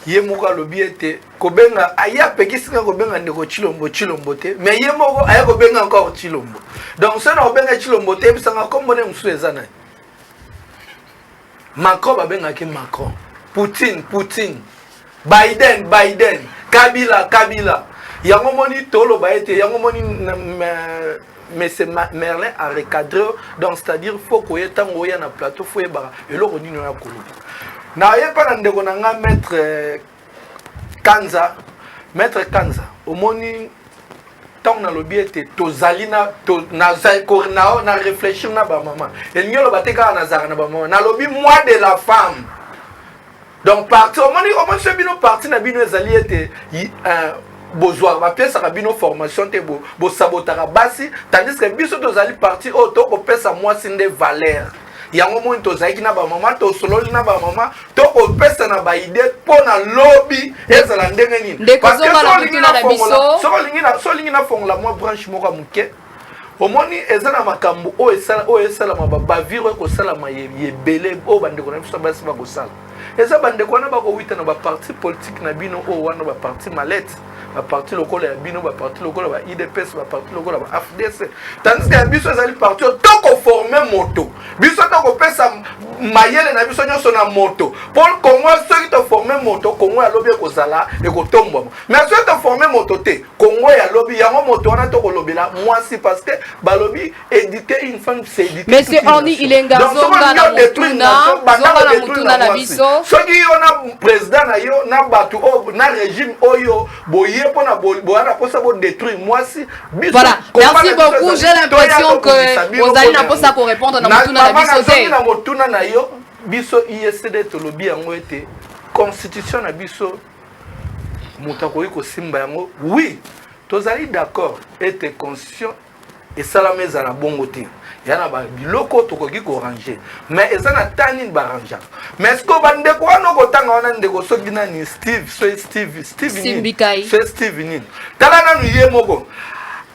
ye moka lobi ete kobenga aya pekisika kobenga ndeko chilombo te mais ye moko aya kobenga encore chilombo donc ça na kobenga chilombo te bisanga kombone msu ezana Macron babenga ki Macron Poutine Biden Kabila yango moni tolo ba ete yango moni mais c'est Merlin a recadré donc c'est-à-dire faut que y tango ya na plateau faut yeba eloko nino ya kolo na yepa na ndeko nanga maître Kanza au moni tant na lobby était tozalina to na zaïkornao na réfléchir na ba maman el nyolo bateka na zara na ba maman na lobby moi de la femme donc parti au moni se bino parti na bino ezali était besoin ma pièce à bino formation te bo sabotara basi tandis que biso tozali parti auto ko pesa moi sinde valeur yango mo tozaki na ba maman to sololi na ba maman to ko pesa na ba idée pona lobby ezala ndenge nini parce que so lingi na fongola moi branche moko muke omoni ezana makambo o esala ma ba vire ko sala ma yebele o bande ko na biso basi ba ko sala eza bandeko wana bakowita na baparti politique na bino oyo wana baparti malete baparti lokola ya bino baparti lokola ba idps baparti lokola ba afdc tandis que ya biso ezali parti oyo tokoforme moto biso tokopesa mayele na biso nyonso na moto mpo kongo soki toforme moto kongo yalobi ekozala ekotombwama mais soki toforme moto te kongo yalobi yango moto wana tokolobela mwasi parce que balobi éduquer une femme c'est éduquer Monsieur Orni Ilenga zonga na mutuna na biso soki yo na président na yo na bato na régime oyo boye pona boana posa bo détruire mwasi biso. Voilà, merci beaucoup. J'ai l'impression que vous allez na posa ko répondre na mutuna na biso te. Na mutuna na yo biso ISD to lobi yango ete constitution na biso mutako yiko simba yango oui tozali d'accord ete constitution et salama ezala bongo te yana ba biloko tokoki ko ranger mais ezana tani ba ranger mais est-ce que bandeko wana ko tanga wana ndeko soki nani Steve ni tala nanu ye moko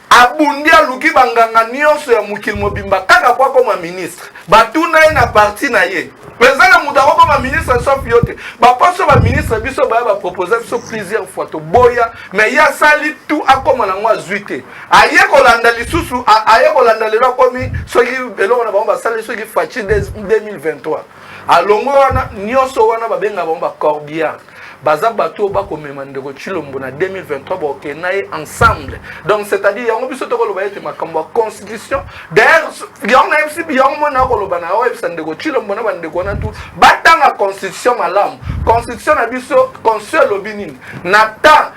abundi aluki banganga nyonso ya mokili mobimba kaka kwa koma ministre batuna ye na parti na ye pezana mutu akokoma ministre sauf yo te baposo baministre biso baya bapropose biso plusieurs fois toboya mais ye asali tout akoma nango azwi te aye kolanda lisusu aye kolanda lelo akomi soki eloko na bango basali soki faci 2023 alongo wana nyonso wana babenga bango bacorbiard baza bato bakomema ndeko Chilombo na 2023 bokenaye ensemble donc c'est-à-dire yango biso tokoloba ete makambo ya constitution d'ailleurs yango na FCB yango mona koloba na website ndeko Chilombo na bandeko na tout batanga constitution malamu constitution na biso constitution lobini nata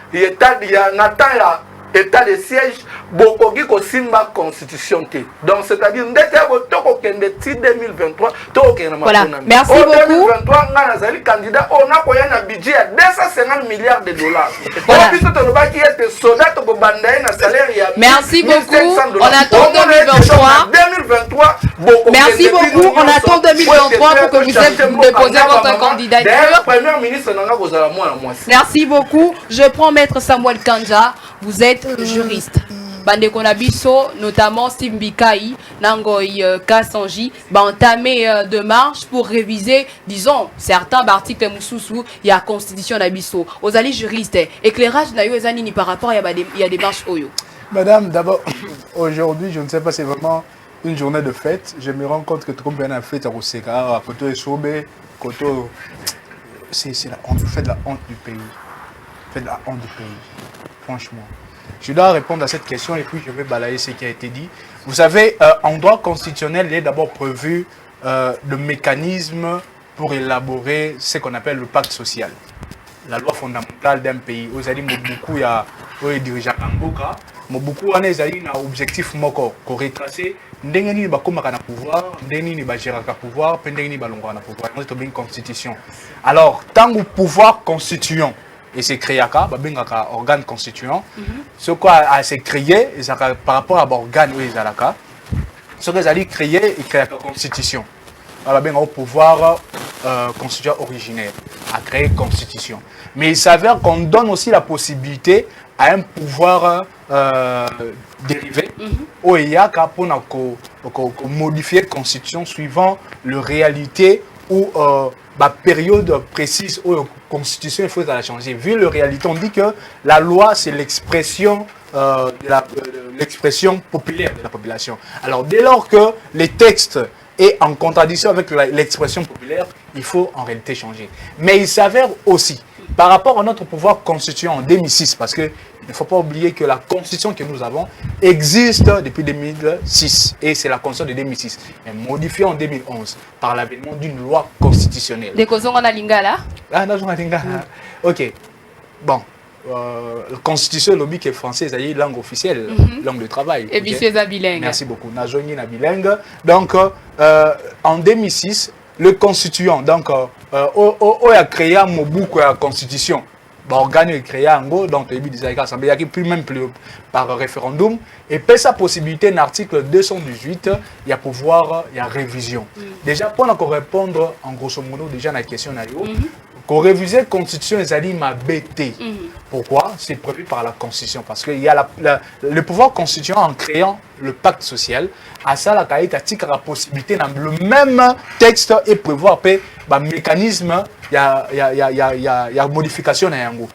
état de siège bokoki ko simba constitution te donc c'est-à-dire ndete botoko kende ti 2023 tokena makona merci beaucoup 2023 ngana zali candidat on a koya na budget ya 250 milliards de dollars biso to lobaki ete soldat to bandaye na salaire ya merci beaucoup on attend 2023 merci beaucoup on attend 2023 pour que vous déposez votre candidature premier ministre nanga kozala mwana mwasi merci beaucoup je prends maître Samuel Kanja vous êtes juriste. Bandeko na biso, notamment Steve Mbikai, Nangoy Kassanji, entamé de marche pour réviser, disons, certains articles Moussoussou, il y a constitution na biso. Aux alliés juristes, éclairage na yo ezanini par rapport il y a des marches oyo. Madame, d'abord, aujourd'hui, je ne sais pas, c'est vraiment une journée de fête. Je me rends compte que tout bien a fait à Roseka, à Koto Esobe, Koto, c'est la honte, vous faites la honte du pays. Vous faites la honte du pays, franchement. Je dois répondre à cette question et puis je vais balayer ce qui a été dit. Vous savez, en droit constitutionnel, il est d'abord prévu le mécanisme pour élaborer ce qu'on appelle le pacte social. La loi fondamentale d'un pays. Vous avez dit beaucoup, il y a des dirigeants Angoka, beaucoup on a un objectif moko qu'on retracer. Ndengeni ba komaka na pouvoir, ndengeni ba géraka pouvoir, ndengeni ba longwa na pouvoir. C'est une constitution. Alors, tant que pouvoir constituant et c'est créé à organe constituant. Ce quoi s'est créé, par rapport à l'organe où ils ont ce qu'ils allaient créer, ils créent la constitution. Alors, au pouvoir constituant originel, à créer constitution. Mais il s'avère qu'on donne aussi la possibilité à un pouvoir dérivé, où il y a qu'à modifier la constitution suivant la réalité ou la période précise où la constitution il faut la changer. Vu la réalité, on dit que la loi c'est l'expression populaire de la population. Alors dès lors que les textes est en contradiction avec l'expression populaire, il faut en réalité changer. Mais il s'avère aussi, par rapport à notre pouvoir constituant en 2006, parce qu'il ne faut pas oublier que la constitution que nous avons existe depuis 2006, et c'est la constitution de 2006, mais modifiée en 2011 par l'avènement d'une loi constitutionnelle. Des causes on a lingala. Ah, non, on a lingala. Ok. Bon. La constitution lobby qui est française, c'est langue officielle, langue de travail. Et puis c'est bilingue. Merci beaucoup. Nazoni na bilingue. Donc en 2006, le constituant donc a créé un beaucoup la constitution. Organe est créé en go donc il y a assemblée qui plus même plus par référendum et puis sa possibilité en article 218 il y a pouvoir il y a révision. Déjà pour encore répondre en grosso modo déjà à la question qu'on réviser la constitution ezali mabete. Pourquoi? C'est prévu par la constitution parce qu'il y a le pouvoir constituant en créant le pacte social à ça la la possibilité dans le même texte et prévoir un mécanisme il y a modification na yango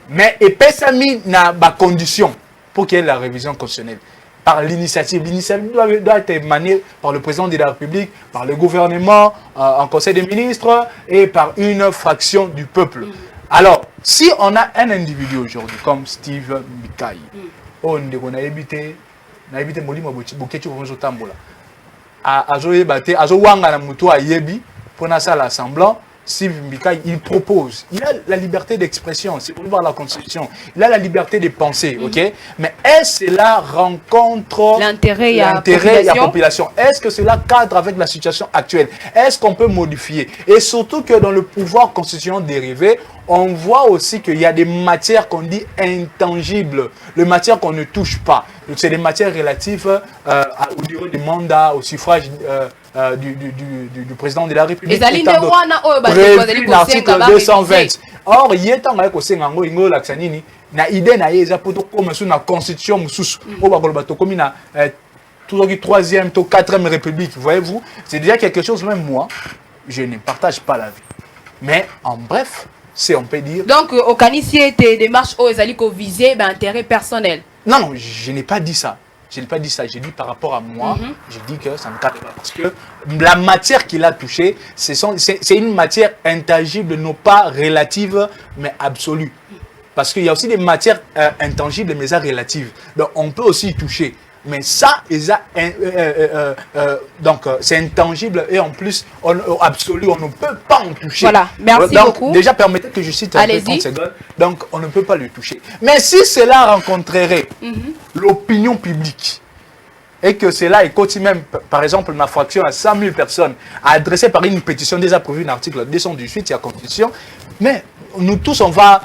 mais et pesami na ba condition pour qu'il y ait la révision constitutionnelle par l'initiative. L'initiative doit être émanée par le président de la République, par le gouvernement, en conseil des ministres et par une fraction du peuple. Alors, si on a un individu aujourd'hui comme Steve Mbikai, on a évité Molimo Bokechi Tambola, pour l'Assemblée, Steve Mbikai, il propose, il a la liberté d'expression, c'est pour voir la Constitution, il a la liberté de penser, ok? Mais est-ce que cela rencontre l'intérêt de la population? Est-ce que cela cadre avec la situation actuelle? Est-ce qu'on peut modifier? Et surtout que dans le pouvoir constitutionnel dérivé, on voit aussi qu'il y a des matières qu'on dit intangibles, les matières qu'on ne touche pas. C'est des matières relatives au durée du mandat, au suffrage du président de la République. Prévu l'article 220. Or, il y a un idée comme la constitution, troisième, quatrième République, voyez-vous, c'est déjà quelque chose, même moi, je ne partage pas la vie. Mais en bref, on peut dire... Donc, au Canicier, tes démarches aux Aliko visées intérêt personnel. Non, je n'ai pas dit ça. Je n'ai pas dit ça. J'ai dit par rapport à moi, j'ai dit que ça ne cadre pas. Parce que la matière qu'il a touchée, c'est une matière intangible, non pas relative, mais absolue. Parce qu'il y a aussi des matières intangibles, mais relatives. Donc, on peut aussi y toucher. Mais ça, c'est intangible et en plus, absolu, on ne peut pas en toucher. Voilà, merci beaucoup. Déjà, permettez que je cite un peu 30 secondes. Donc, on ne peut pas le toucher. Mais si cela rencontrerait l'opinion publique et que cela est côté même, par exemple, ma fraction à 100 000 personnes, adressée par une pétition déjà prévue dans l'article 218 de la Constitution, mais nous tous, on va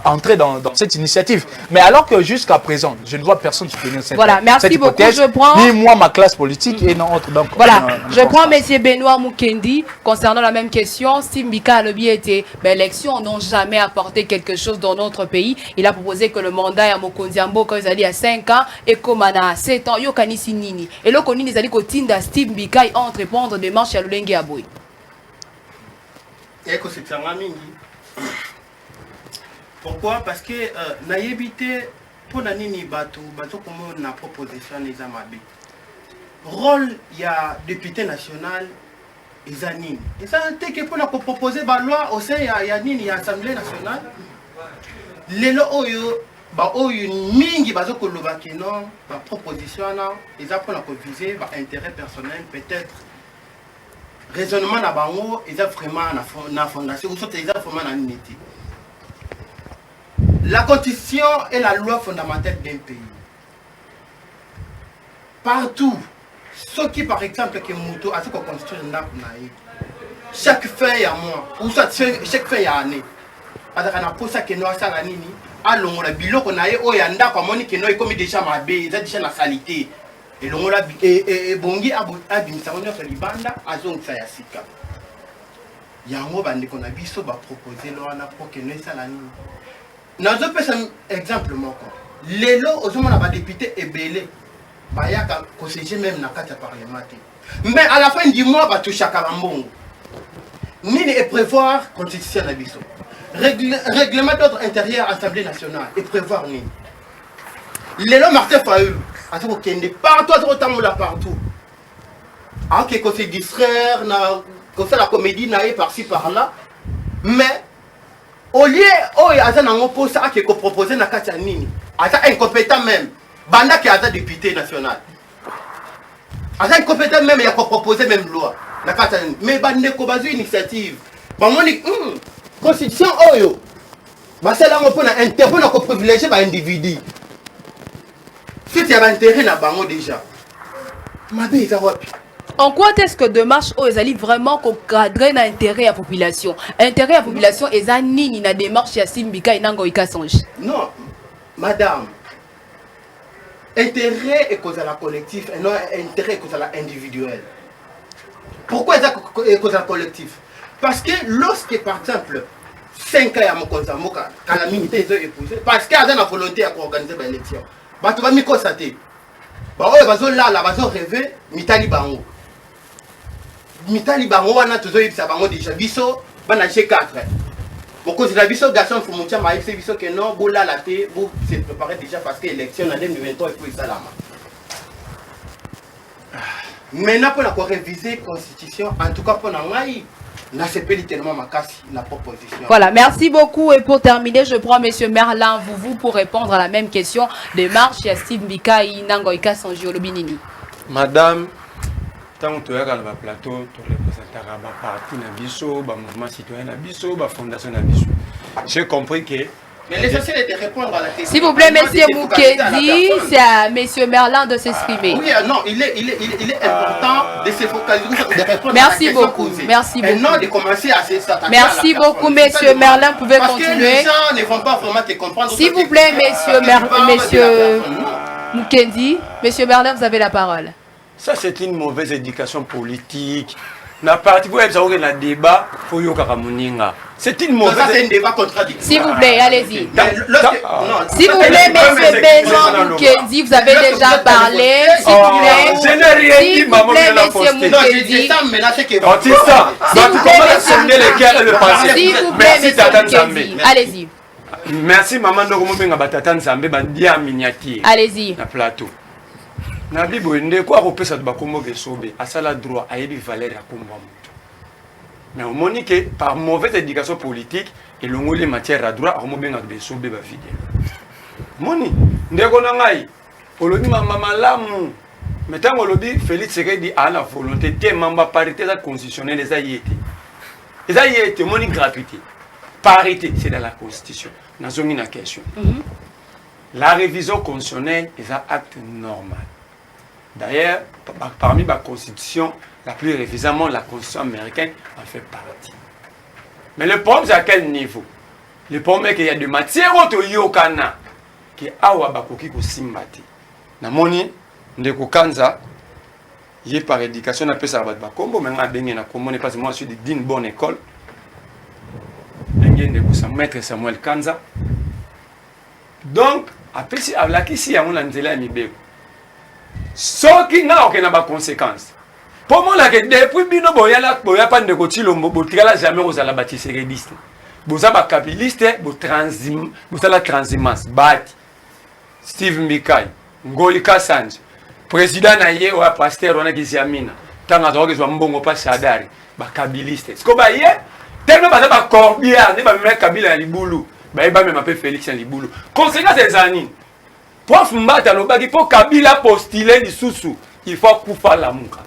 entrer dans cette initiative. Mais alors que jusqu'à présent, je ne vois personne soutenir cette voilà, merci cette beaucoup. hypothèse, Je prends... ni moi, ma classe politique, et non autre. Donc, voilà, je prends M. Benoît Mukendi concernant la même question. Steve Mbika a le bien été, l'élection n'ont jamais apporté quelque chose dans notre pays. Il a proposé que le mandat à Mokondiambo, quand ils allaient à 5 ans, et comme à 7 ans, Yokani Sinini. Et là, on ils allaient à Steve Mbika et entreprendre des marches à Lulengue Aboui. Pourquoi? Parce que naïbité pour la nini bateau comme na proposition les amabé. Rôle il y a député national et zanine. Et ça c'est que pour la proposer ba loi au sein il y a nini assemblée nationale. Lelo oyo ba oyo mingi bazo ko lobaki non ba proposition na ils a pour la viser ba intérêt personnel peut-être. Raisonnement na bango ils a vraiment na fondation ou soit ils a vraiment na unité. La Constitution est la loi fondamentale d'un pays. Partout, ce qui par exemple que Mouto a ce qu'on construit chaque fin à mois ou soit chaque fin à année. Parce qu'on a pour ça que nous avons ça nini allons la bilo qu'on a eu au yanda comme on que nous comme déjà ma bé déjà la salité et l'on la et bongi abim ça on a fait libanda à zone ça ya sika. Yango bande qu'on a biso ba proposer loi na pour que nous ça la nini. Nous avons un exemple. Les lois, aux hommes, on député et belé. Il y a un conseiller même dans le cadre parlementaire. Mais à la fin du mois, on va toucher à Karambongo. Ni ne prévoir la constitution de l'Abisso. Règlement d'ordre intérieur, Assemblée nationale, et prévoir ni. Les lois, Martin Fayoulou, à ce qu'on est partout, à ce qu'on est partout. Alors qu'on se distraire, qu'on fait la comédie, par-ci, par-là. Mais, au lieu où il y a un opposant qui est proposé dans le nini, incompétent même, banda qui est député national. Incompétent même, il a proposé même loi. Mais banda qui a une initiative. Constitution oyo. C'est là qu'on a intérêt à privilégier l'individu. Si tu as intérêt à bango déjà. Ma vie est à wapi. En quoi est-ce que démarche aux alliés vraiment cadrer l'intérêt à la population? Intérêt à la population est un nini na démarche à Simbika et Nangoïka Songe. Non, madame. Intérêt est cause à la collectif et non intérêt est cause à la individuelle. Pourquoi est-ce cause à la collectif? Parce que lorsque, par exemple, 5 ans à mon conseil, quand la milité est épousée, parce qu'il y a une volonté à organiser l'élection, tu vas me constater. Ils vont rêver, Mitali Bango. Mitali Bango, on a toujours eu ça, déjà. Biso, on a G4. Mon conseil, la biso, garçon, il faut monter à c'est biso que non, vous la thé, vous se préparez déjà parce que l'élection en 2023, il faut ça là. Maintenant, pour la réviser la Constitution, en tout cas pour la proposition. Voilà, merci beaucoup. Et pour terminer, je prends M. Merlin vous pour répondre à la même question de marche. Il y a Steve Mbika et Nangoïka Sanjiolo Binini. Madame, tant que tu es dans le plateau, tu représentes le parti Nabiso, le mouvement citoyen Nabiso, la fondation Nabiso. J'ai compris que. Mais l'essentiel est de répondre à la question. S'il vous plaît, M. Moukedi, c'est à M. Merlin de s'exprimer. Oui, non, il est important de se focaliser, de répondre merci à la question beaucoup, posée. merci beaucoup. Et non de commencer à s'attaquer. Merci beaucoup, M. Merlin. Vous pouvez continuer. Parce que les gens ne vont pas vraiment te comprendre. S'il vous plaît, M. Moukedi, M. Merlin, vous avez la parole. Ça, c'est une mauvaise éducation politique. Na parti vous avez un débat pour yoka moninga. C'est une mauvaise. Ça c'est un débat contradictoire. S'il vous plaît, allez-y. S'il vous plaît, M. Benoît Mukendi, vous avez déjà parlé. S'il vous plaît. Je n'ai rien dit, maman. M. Mukendi. S'il vous plaît, M. Mukendi. Allez-y. Merci, maman. Allez-y. Na plateau. Na bibo ndé quoi repesa ba kombo besobe asala droit a yebi valeur ya kombo mutu. Mais on monique par mauvaise éducation politique et le ngolé matière à droit on mobenga besobe ba fidèle. Moni ndeko na ngai olobi mama malamu metango olobi Félix Tshisekedi a la volonté de mamba parité constitutionnelle les ayété. Les ayété moni gratuité. Parité c'est dans la constitution. Nazongi na question. La révision constitutionnelle est un acte normal. D'ailleurs, parmi la constitution, la plus révisément, la constitution américaine en fait partie. Mais le problème, c'est à quel niveau? Le problème, c'est qu'il y a des matières autoyokana qui awa bakoki ko simbati. Na moni, ndeko kanza, y par éducation, on appelle ça bakombo, mais on a na kombo, parce que moi je suis d'une bonne école. Maître Samuel Kanza. Donc, après, si on a mis ce qui n'a aucune conséquence. Pour moi, depuis Bino Boyala, Boya pas de côté, l'homme, jamais aux alabatis rédistes. Vous avez un capitaliste, vous avez la transhumance. Bat, Steve Mikai, Ngolika Sanj, président Naye ou pasteur, on a qui s'y amina. Tant à drogue, ils ont un bon pas Sadari, bah capitaliste. Ce qu'on va y est, tellement pas Corbia, ne va même Kabila à Liboulou. Bah, il va même appeler Félix à Liboulou. Conséquence des années. Pour Mbata Lobagi, pour Kabila postuler du sous-sous, il faut couper la mouka.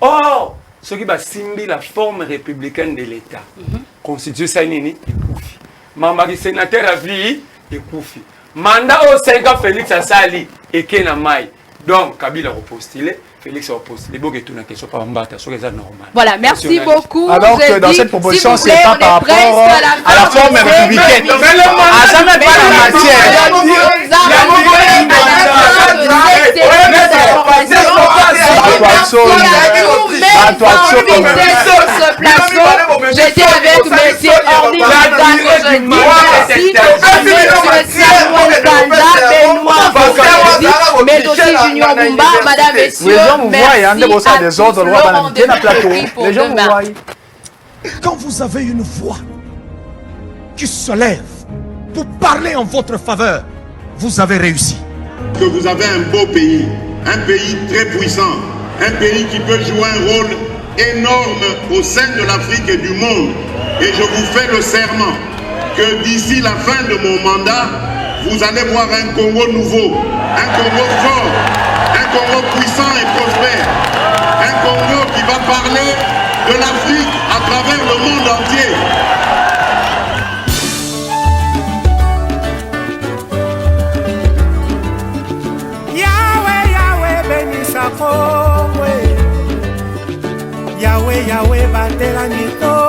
Or, ce qui va signer la forme républicaine de l'État, constitution Sainini, et Koufi. Mamaki sénateur à vie, et Koufi. Mandat au 5 ans, Félix Assali, et Kenamai. Donc, Kabila a postulé, Félix a postulé. Bon, tout la question par Mbata, c'est normal. Voilà, merci beaucoup. Alors que dans cette proposition, c'est pas par rapport à la forme républicaine. À jamais pas la matière. J'étais avec M. Orly mais aussi Junior Bumba, madame, messieurs, merci. Quand vous avez une voix qui se lève pour parler en votre faveur, vous avez réussi. Que vous avez un beau pays, un pays très puissant, un pays qui peut jouer un rôle énorme au sein de l'Afrique et du monde. Et je vous fais le serment que d'ici la fin de mon mandat, vous allez voir un Congo nouveau, un Congo fort, un Congo puissant et prospère, un Congo qui va parler de l'Afrique à travers le monde entier. Yahweh, Yahweh, bénisse à Yahweh, Yahweh, batela nito.